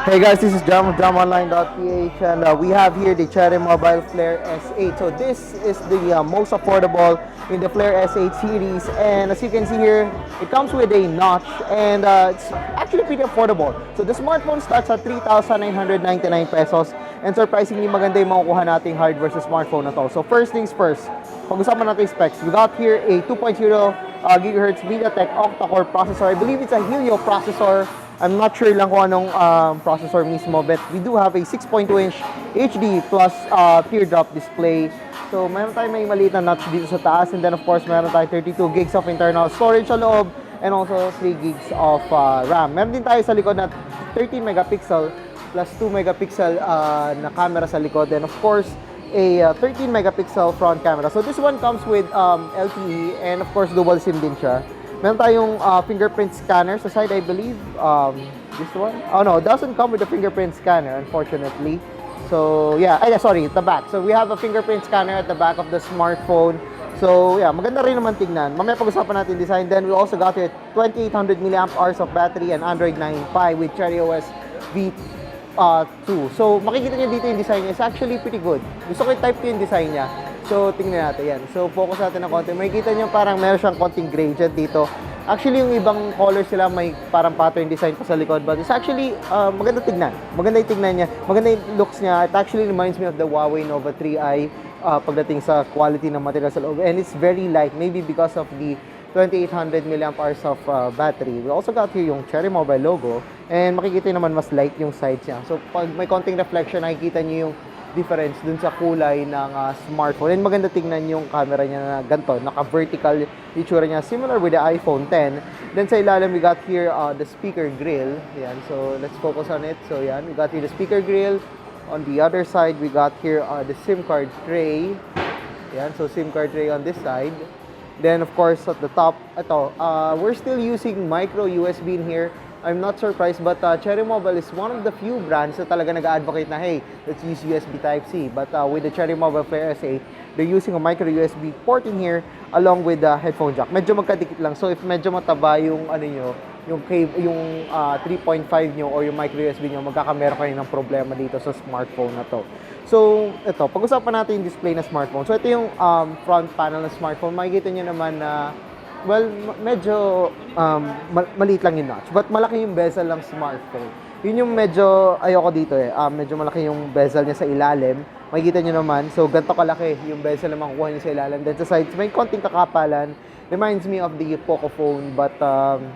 Hey guys, this is Jam of JamOnline.ph, and we have here the Cherry Mobile Flare S8. So this is the most affordable in the Flare S8 series, and as you can see here, it comes with a notch, and it's actually pretty affordable. So the smartphone starts at 3,999 pesos, and surprisingly maganda yung makukuha nating hardware sa smartphone na to. So first things first, pag-usapan natin specs. We got here a 2.0 gigahertz MediaTek octa-core processor. I believe it's a Helio processor. I'm not sure lang kung anong processor mismo, but we do have a 6.2-inch HD plus teardrop display. So, meron tayong may maliit na notch dito sa taas, and then of course, meron tayong 32 gigs of internal storage sa loob, and also 3 gigs of RAM. Meron din tayo sa likod na 13 megapixel plus 2 megapixel na camera sa likod, and of course, a 13 megapixel front camera. So, this one comes with LTE, and of course, dual SIM din siya. Meron tayong fingerprint scanner sa side, I believe. This one? Oh no, it doesn't come with a fingerprint scanner, unfortunately. So yeah, sorry, at the back. So we have a fingerprint scanner at the back of the smartphone. So yeah, maganda rin naman tignan. Mamaya pag-usapan natin design. Then we also got here 2800 mAh of battery and Android 9 Pie with CherryOS V2. So makikita niyo dito yung design niya. It's actually pretty good. Gusto ko i-type ko yung design niya. So, tingnan natin yan. So, focus natin ng konti. Makikita nyo parang meron siyang konting gradient dito. Actually, yung ibang colors sila may parang pattern design pa sa likod. But it's actually maganda tignan. Maganda yung tignan niya. Maganda yung looks niya. It actually reminds me of the Huawei Nova 3i pagdating sa quality ng material sa loob. And it's very light. Maybe because of the 2800 mAh of battery. We also got here yung Cherry Mobile logo. And makikita nyo naman mas light yung sides niya. So, pag may konting reflection, nakikita nyo yung difference dun sa kulay ng smartphone. And maganda tingnan yung camera niya na ganito, naka-vertical itsura niya, similar with the iPhone 10. Then sa ilalim, we got here the speaker grill. Yan, so let's focus on it. So yan, we got here the speaker grill. On the other side, we got here the SIM card tray. Yan, so SIM card tray on this side. Then of course, at the top, ito, we're still using micro USB in here. I'm not surprised, but Cherry Mobile is one of the few brands na talaga nag-advocate na, hey, let's use USB Type-C. But with the Cherry Mobile Flare S8, they're using a micro USB port in here along with the headphone jack. Medyo magkadikit lang. So if medyo mataba yung ano nyo, yung 3.5 nyo or yung micro USB nyo, magkakameron kayo ng problema dito sa smartphone na to. So ito, pag-usapan natin yung display na smartphone. So ito yung front panel ng smartphone. Makikita nyo naman na well, medyo maliit lang yung notch. But malaki yung bezel ng smartphone. Yun yung medyo ayoko dito eh. Medyo malaki yung bezel niya sa ilalim. Makikita nyo naman. So, ganito kalaki yung bezel na makukuha niya sa ilalim. Then sa sides, may konting kakapalan. Reminds me of the Poco phone. But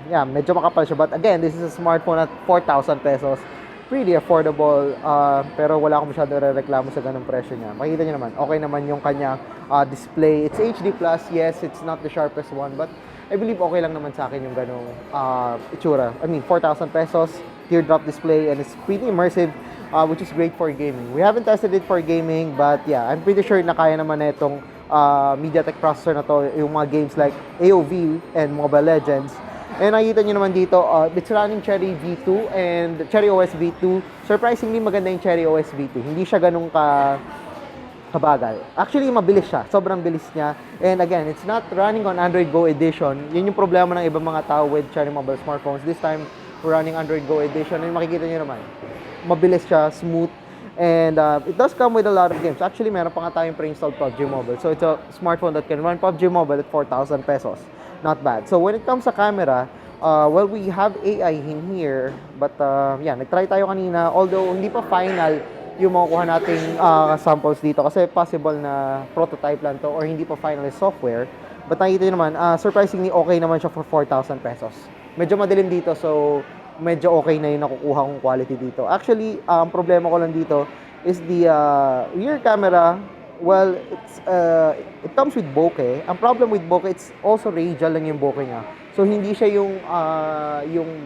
yeah, medyo makapal siya. But again, this is a smartphone at 4,000 pesos. Pretty affordable. Pero wala akong masyado reklamo sa ganung presyo niya. Makikita nyo naman. Okay naman yung kanyang display. It's HD+. Yes, it's not the sharpest one. But I believe okay lang naman sa akin yung ganung itsura. I mean, 4,000 pesos. Teardrop display. And it's pretty immersive. Which is great for gaming. We haven't tested it for gaming. But yeah, I'm pretty sure na kaya naman na itong MediaTek processor na to. Yung mga games like AOV and Mobile Legends. And nakikita nyo naman dito, it's running Cherry V2 and CherryOS V2. Surprisingly, maganda yung CherryOS V2. Hindi siya ganun kabagal. Actually, mabilis siya. Sobrang bilis niya. And again, it's not running on Android Go Edition. Yun yung problema ng ibang mga tao with Cherry Mobile smartphones. This time, we're running Android Go Edition. And makikita nyo naman, mabilis siya, smooth. And it does come with a lot of games. Actually, meron pa nga tayong pre-installed PUBG Mobile. So, it's a smartphone that can run PUBG Mobile at 4,000 pesos. Not bad. So when it comes sa camera, well, we have AI in here. But yeah, nag-try tayo kanina. Although hindi pa final yung makukuha nating samples dito. Kasi possible na prototype lang to or hindi pa final software. But nakikita nyo naman, surprisingly okay naman siya for 4,000 pesos. Medyo madilim dito, so medyo okay na yung nakukuha kong quality dito. Actually, ang problema ko lang dito is the rear camera. Well, it comes with bokeh. Ang problem with bokeh, it's also radial lang yung bokeh niya. So, hindi siya yung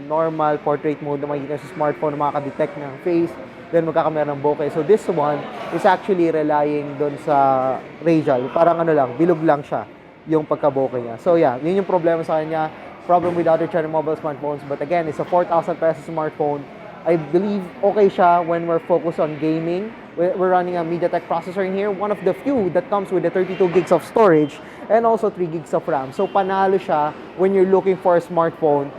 normal portrait mode na makikita sa smartphone na makaka-detect ng face, then magkakamera ng bokeh. So, this one is actually relying doon sa radial. Parang ano lang, bilog lang siya yung pagka-bokeh niya. So, yeah, yun yung problema sa kanya. Problem with other Cherry Mobile smartphones. But again, it's a 4,000 pesos smartphone. I believe okay siya when we're focused on gaming. We're running a MediaTek processor in here, one of the few that comes with the 32 gigs of storage and also 3 gigs of RAM. So panalo siya when you're looking for a smartphone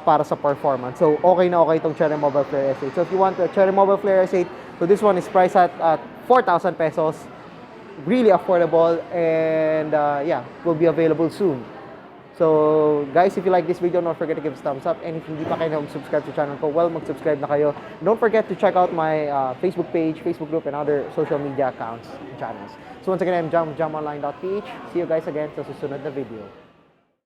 para sa performance. So okay na okay itong Cherry Mobile Flare S8. So if you want the Cherry Mobile Flare S8, so this one is priced at 4,000 pesos. Really affordable, and yeah, will be available soon. So guys, if you like this video, don't forget to give us a thumbs up, and if hindi pa kayo subscribe sa channel ko, well, mag-subscribe na kayo. Don't forget to check out my Facebook page, Facebook group, and other social media accounts and channels. So once again, I'm jamonline.ph. See you guys again sa susunod na video.